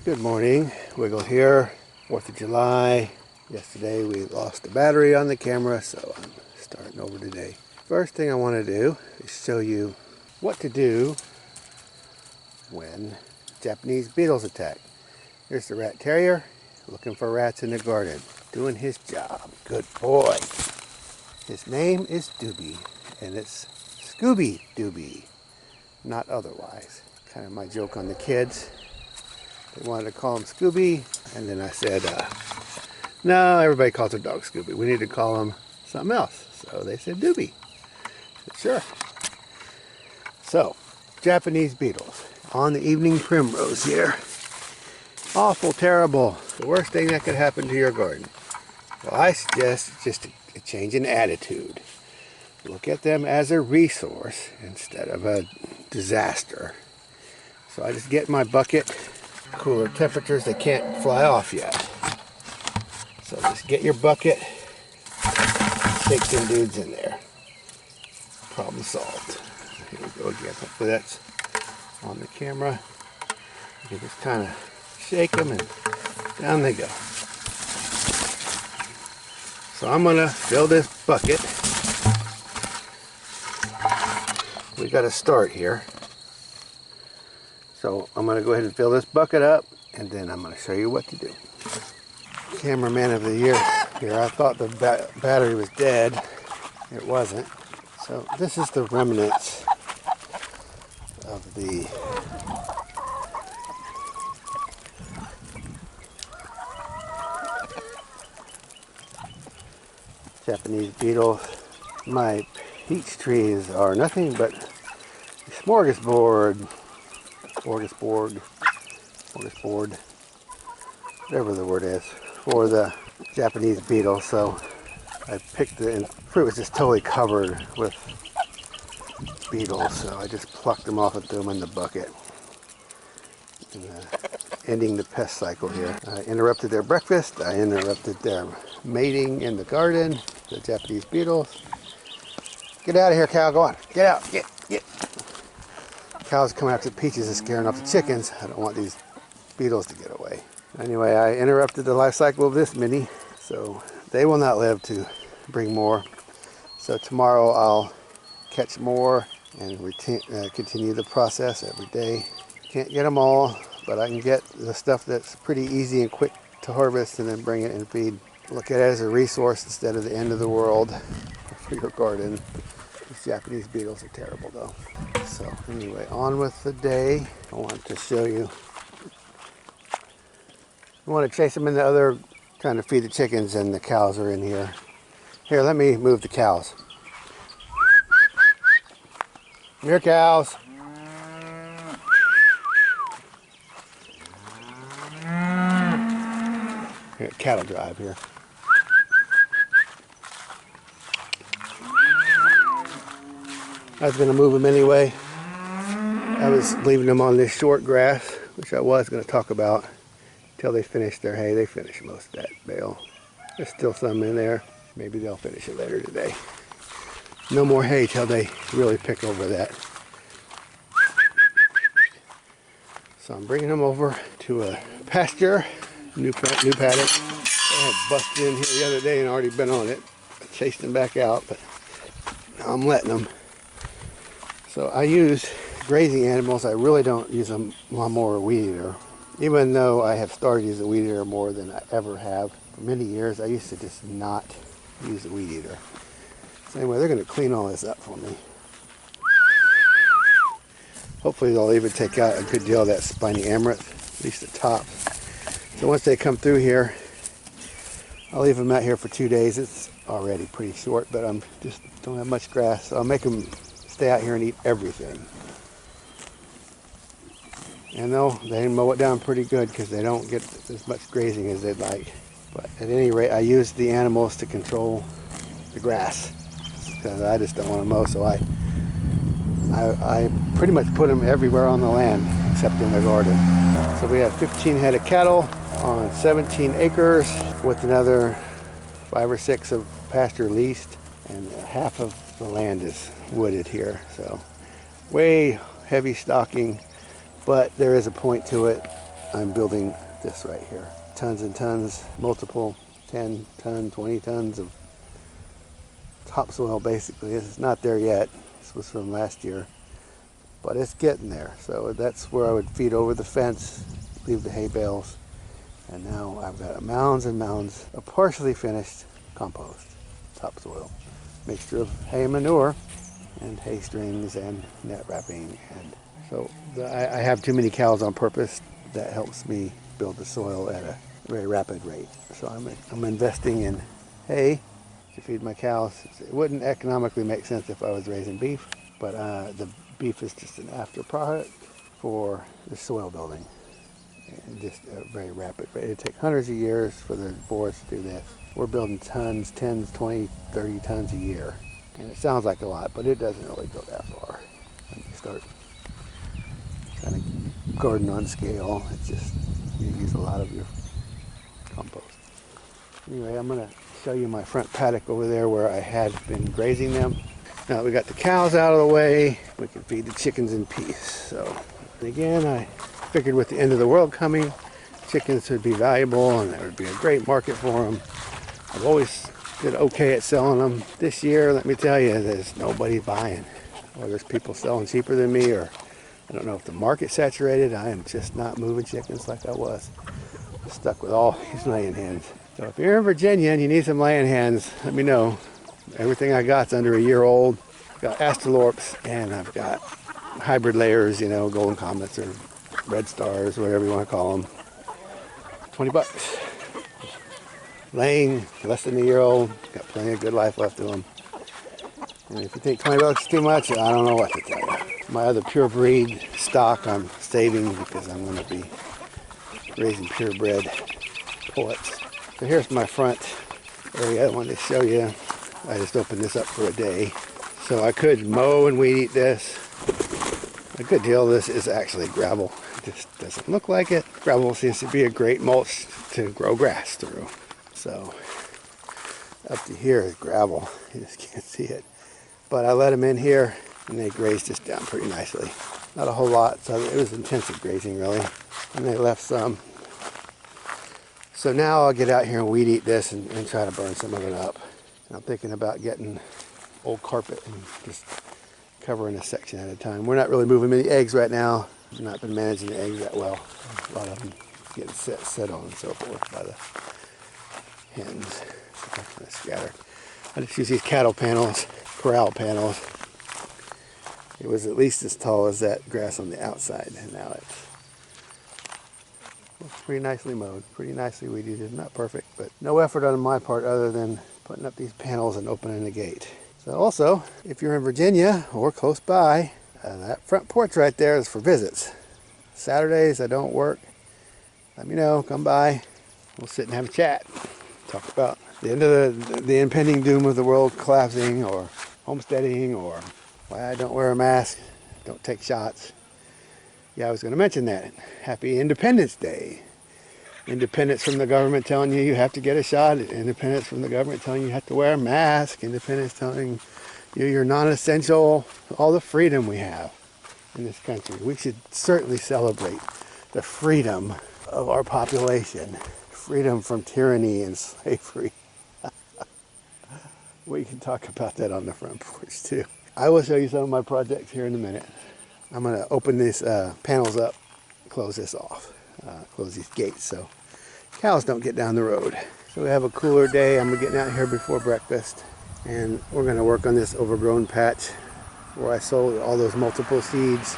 Good morning, Wiggle here, 4th of July. Yesterday we lost the battery on the camera, so I'm starting over today. First thing I want to do is show you what to do when Japanese beetles attack. Here's the Rat Terrier, looking for rats in the garden, doing his job. Good boy. His name is Doobie, and it's Scooby Doobie, not otherwise. Kind of my joke on the kids. They wanted to call him Scooby, and then I said, no, everybody calls their dog Scooby. We need to call him something else. So they said Doobie. I said, sure. So, Japanese beetles on the evening primrose here. Awful, terrible. The worst thing that could happen to your garden. Well, I suggest just a change in attitude. Look at them as a resource instead of a disaster. So I just get my bucket. Cooler temperatures, they can't fly off yet. So just get your bucket, take some dudes in there. Problem solved. Here we go again. Hopefully that's on the camera. You can just kind of shake them and down they go. So I'm going to fill this bucket. We got to start here. So I'm going to go ahead and fill this bucket up, and then I'm going to show you what to do. Cameraman of the year here. I thought the battery was dead. It wasn't. So this is the remnants of the Japanese beetles. My peach trees are nothing but a smorgasbord, whatever the word is, for the Japanese beetle. So I picked it, and fruit was just totally covered with beetles, so I just plucked them off and threw them in the bucket. And, ending the pest cycle here. I interrupted their breakfast, I interrupted their mating in the garden, the Japanese beetles. Get out of here, cow, go on, get out, get. Cows coming after the peaches and scaring off the chickens. I don't want these beetles to get away. Anyway, I interrupted the life cycle of this mini, so they will not live to bring more. So tomorrow I'll catch more and continue the process every day. Can't get them all, but I can get the stuff that's pretty easy and quick to harvest and then bring it and feed. Look at it as a resource instead of the end of the world for your garden. These Japanese beetles are terrible though. So anyway, on with the day. I want to show you. I want to chase them in the other, trying to feed the chickens, and the cows are in here. Here, let me move the cows. Come here, cows. Here, cattle drive here. I was going to move them anyway. I was leaving them on this short grass, which I was going to talk about, until they finish their hay. They finished most of that bale. There's still some in there. Maybe they'll finish it later today. No more hay till they really pick over that. So I'm bringing them over to a pasture, new paddock. I had busted in here the other day and already been on it. I chased them back out, but now I'm letting them. So I use grazing animals. I really don't use a lawnmower or weed eater. Even though I have started using a weed eater more than I ever have. For many years, I used to just not use a weed eater. So anyway, they're going to clean all this up for me. Hopefully they'll even take out a good deal of that spiny amaranth, at least the top. So once they come through here, I'll leave them out here for 2 days. It's already pretty short, but I'm just don't have much grass. So I'll make them stay out here and eat everything. And they mow it down pretty good because they don't get as much grazing as they'd like. But at any rate, I use the animals to control the grass because I just don't want to mow. So I pretty much put them everywhere on the land except in the garden. So we have 15 head of cattle on 17 acres with another 5 or 6 of pasture leased, and half of the land is wooded here. So way heavy stocking, but there is a point to it. I'm building this right here. Tons and tons, multiple 10 ton, 20 tons of topsoil basically. It's not there yet. This was from last year, but it's getting there. So that's where I would feed over the fence, leave the hay bales, and now I've got mounds and mounds of partially finished compost, topsoil, mixture of hay and manure, and hay strings and net wrapping. And so I have too many cows on purpose. That helps me build the soil at a very rapid rate. So I'm investing in hay to feed my cows. It wouldn't economically make sense if I was raising beef, but the beef is just an after product for the soil building. And just a very rapid rate. It takes hundreds of years for the boars to do this. We're building tons, 10, 20, 30 tons a year. And it sounds like a lot, but it doesn't really go that far. When you start trying to garden on scale, it's just, you use a lot of your compost. Anyway, I'm going to show you my front paddock over there where I had been grazing them. Now that we got the cows out of the way, we can feed the chickens in peace. So again, I figured with the end of the world coming, chickens would be valuable and there would be a great market for them. I've always did okay at selling them. This year, let me tell you, there's nobody buying. Or there's people selling cheaper than me, or I don't know if the market's saturated. I am just not moving chickens like I was. I'm stuck with all these laying hens. So if you're in Virginia and you need some laying hens, let me know. Everything I got's under a year old. I've got Astralorps and I've got hybrid layers, you know, golden comets or red stars, whatever you want to call them. 20 bucks. Laying, less than a year old, got plenty of good life left of them. And if you think 20 bucks is too much, I don't know what to tell you. My other pure breed stock I'm saving because I'm going to be raising purebred pullets. So here's my front area I wanted to show you. I just opened this up for a day. So I could mow and weed eat this. A good deal of this is actually gravel. It just doesn't look like it. Gravel seems to be a great mulch to grow grass through. So up to here is gravel. You just can't see it. But I let them in here and they grazed this down pretty nicely. Not a whole lot, so it was intensive grazing really. And they left some. So now I'll get out here and weed eat this and try to burn some of it up. And I'm thinking about getting old carpet and just covering a section at a time. We're not really moving many eggs right now. I've not been managing the eggs that well. A lot of them getting set on and so forth by the hens. So kind of scattered. I just use these cattle panels, corral panels. It was at least as tall as that grass on the outside, and now it's pretty nicely mowed, pretty nicely weeded. It's not perfect, but no effort on my part other than putting up these panels and opening the gate. So also, if you're in Virginia or close by, that front porch right there is for visits. Saturdays I don't work. Let me know, come by. We'll sit and have a chat. Talk about the end of the impending doom of the world collapsing, or homesteading, or why I don't wear a mask, don't take shots. Yeah, I was going to mention that. Happy Independence Day. Independence from the government telling you you have to get a shot. Independence from the government telling you have to wear a mask. Independence telling you you're non-essential. All the freedom we have in this country. We should certainly celebrate the freedom of our population. Freedom from tyranny and slavery. We can talk about that on the front porch too. I will show you some of my projects here in a minute. I'm going to open these panels up, close this off, close these gates so cows don't get down the road. So we have a cooler day. I'm getting out here before breakfast, and we're going to work on this overgrown patch where I sowed all those multiple seeds.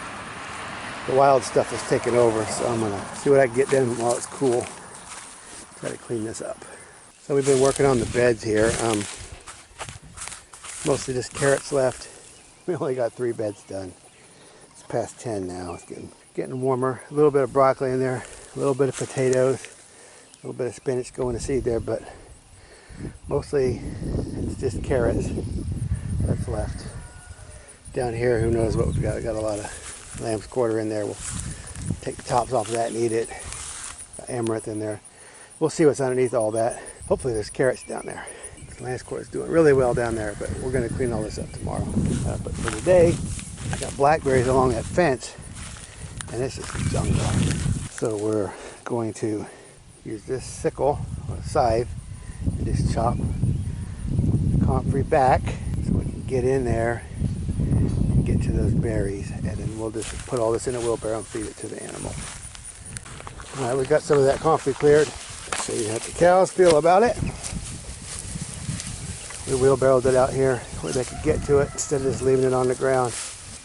The wild stuff is taking over, so I'm going to see what I can get done while it's cool. Try to clean this up. So we've been working on the beds here. Mostly just carrots left. We only got 3 beds done. It's past 10 now. It's getting warmer. A little bit of broccoli in there, a little bit of potatoes, a little bit of spinach going to seed there, but mostly it's just carrots that's left. Down here, who knows what we've got. We've got a lot of Lambsquarter in there. We'll take the tops off of that and eat it. Got Amaranth in there. We'll see what's underneath all that. Hopefully there's carrots down there. Lambsquarter is doing really well down there, but we're going to clean all this up tomorrow. But for today, I got blackberries along that fence, and it's just a jungle. So we're going to use this sickle or scythe and just chop the comfrey back so we can get in there and get to those berries, and then we'll just put all this in a wheelbarrow and feed it to the animal. All right, we got some of that comfrey cleared. Let's show you how the cows feel about it. We wheelbarrowed it out here where they could get to it instead of just leaving it on the ground.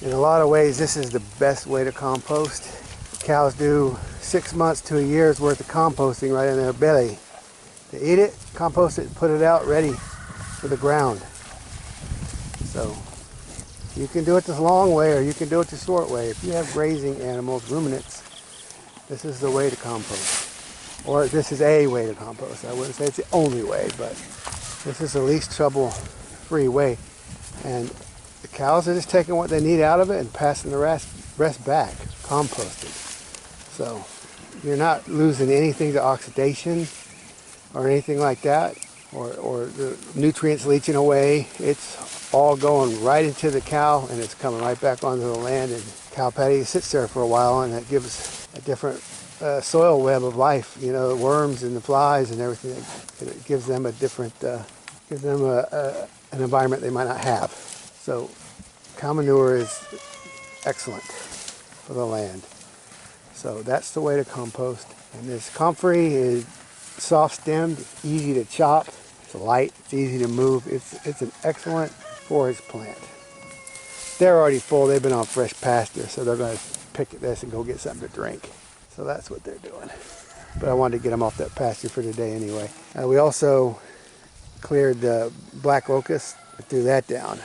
In a lot of ways, this is the best way to compost. Cows do 6 months to a year's worth of composting right in their belly. They eat it, compost it, put it out ready for the ground. So you can do it the long way or you can do it the short way. If you have grazing animals, ruminants, this is the way to compost. Or this is a way to compost. I wouldn't say it's the only way, but this is the least trouble-free way. And the cows are just taking what they need out of it and passing the rest back, composted. So you're not losing anything to oxidation or anything like that, or the nutrients leaching away. It's all going right into the cow and it's coming right back onto the land, and cow patty sits there for a while, and that gives a different soil web of life, you know, the worms and the flies and everything. It gives them a different, gives them an environment they might not have. So cow manure is excellent for the land. So that's the way to compost. And this comfrey is soft stemmed, easy to chop, it's light, it's easy to move. It's an excellent forage plant. They're already full, they've been on fresh pasture, so they're going to pick at this and go get something to drink. So that's what they're doing. But I wanted to get them off that pasture for today anyway. We also cleared the black locust and threw that down.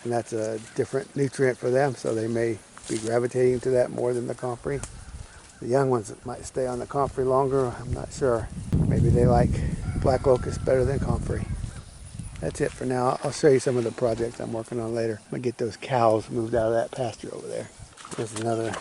And that's a different nutrient for them, so they may be gravitating to that more than the comfrey. The young ones might stay on the comfrey longer, I'm not sure. Maybe they like black locust better than comfrey. That's it for now. I'll show you some of the projects I'm working on later. I'm gonna get those cows moved out of that pasture over there. There's another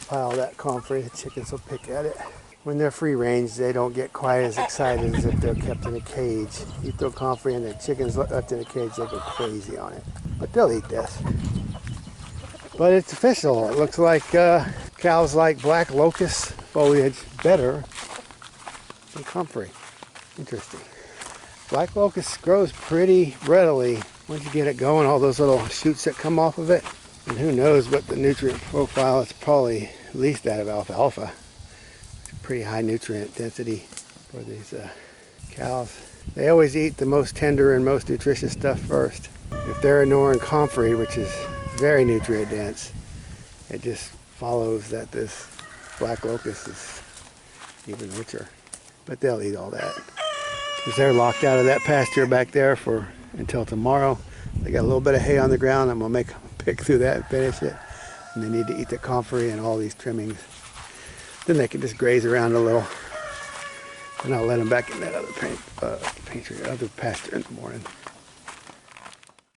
pile of that comfrey. The chickens will pick at it. When they're free range, they don't get quite as excited as if they're kept in a cage. You throw comfrey and the chickens left in a cage, they go crazy on it. But they'll eat this. But it's official. It looks like cows like black locust foliage better than comfrey. Interesting. Black locust grows pretty readily once you get it going, all those little shoots that come off of it. And who knows what the nutrient profile is, probably at least that of alfalfa. It's a pretty high nutrient density for these cows. They always eat the most tender and most nutritious stuff first. If they're ignoring comfrey, which is very nutrient dense, it just follows that this black locust is even richer. But they'll eat all that. Because they're locked out of that pasture back there for until tomorrow. They got a little bit of hay on the ground. I'm gonna make them pick through that and finish it. And they need to eat the comfrey and all these trimmings. Then they can just graze around a little. And I'll let them back in that other other pasture in the morning.